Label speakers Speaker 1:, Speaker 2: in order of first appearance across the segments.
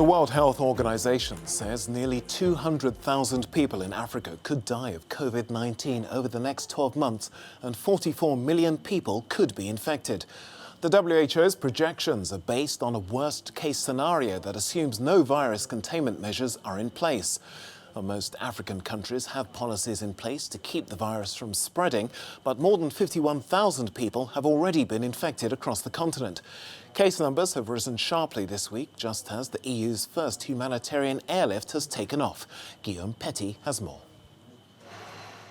Speaker 1: The World Health Organization says nearly 200,000 people in Africa could die of COVID-19 over the next 12 months, and 44 million people could be infected. The WHO's projections are based on a worst-case scenario that assumes no virus containment measures are in place. Most African countries have policies in place to keep the virus from spreading, but more than 51,000 people have already been infected across the continent. Case numbers have risen sharply this week, just as the EU's first humanitarian airlift has taken off. Guillaume has more.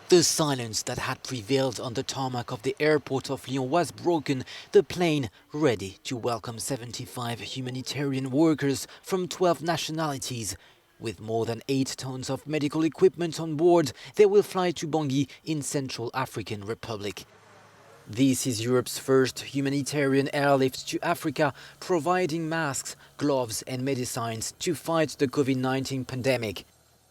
Speaker 2: The silence that had prevailed on the tarmac of the airport of Lyon was broken, the plane ready to welcome 75 humanitarian workers from 12 nationalities. With more than 8 tons of medical equipment on board, they will fly to Bangui in Central African Republic. This is Europe's first humanitarian airlift to Africa, providing masks, gloves and medicines to fight the COVID-19 pandemic.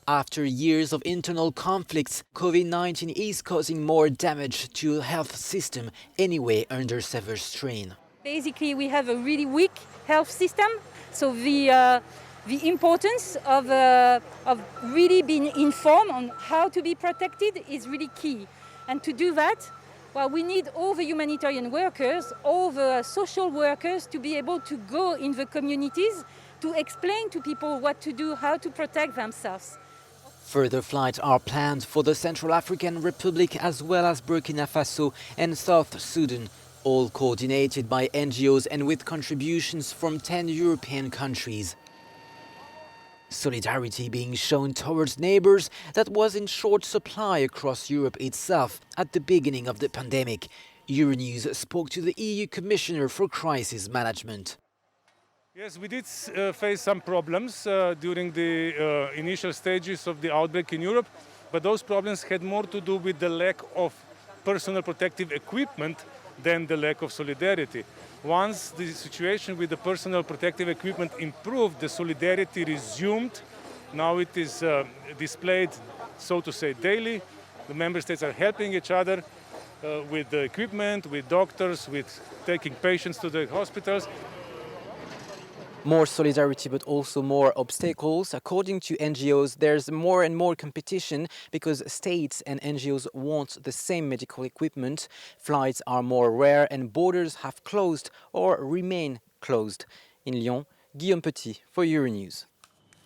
Speaker 2: After years of internal conflicts, COVID-19 is causing more damage to the health system anyway under severe strain.
Speaker 3: Basically, we have a really weak health system, so the importance of really being informed on how to be protected is really key. And to do that, well, we need all the humanitarian workers, all the social workers to be able to go in the communities to explain to people what to do, how to protect themselves.
Speaker 2: Further flights are planned for the Central African Republic as well as Burkina Faso and South Sudan, all coordinated by NGOs and with contributions from 10 European countries. Solidarity being shown towards neighbours that was in short supply across Europe itself at the beginning of the pandemic. Euronews spoke to the EU Commissioner for Crisis Management.
Speaker 4: Yes, we did face some problems during the initial stages of the outbreak in Europe, but those problems had more to do with the lack of personal protective equipment than the lack of solidarity. Once the situation with the personal protective equipment improved, the solidarity resumed. Now it is displayed, so to say, daily. The member states are helping each other with the equipment, with doctors, with taking patients to the hospitals.
Speaker 2: More solidarity, but also more obstacles. According to NGOs, there's more and more competition because states and NGOs want the same medical equipment. Flights are more rare and borders have closed or remain closed. In Lyon, Guillaume for Euronews.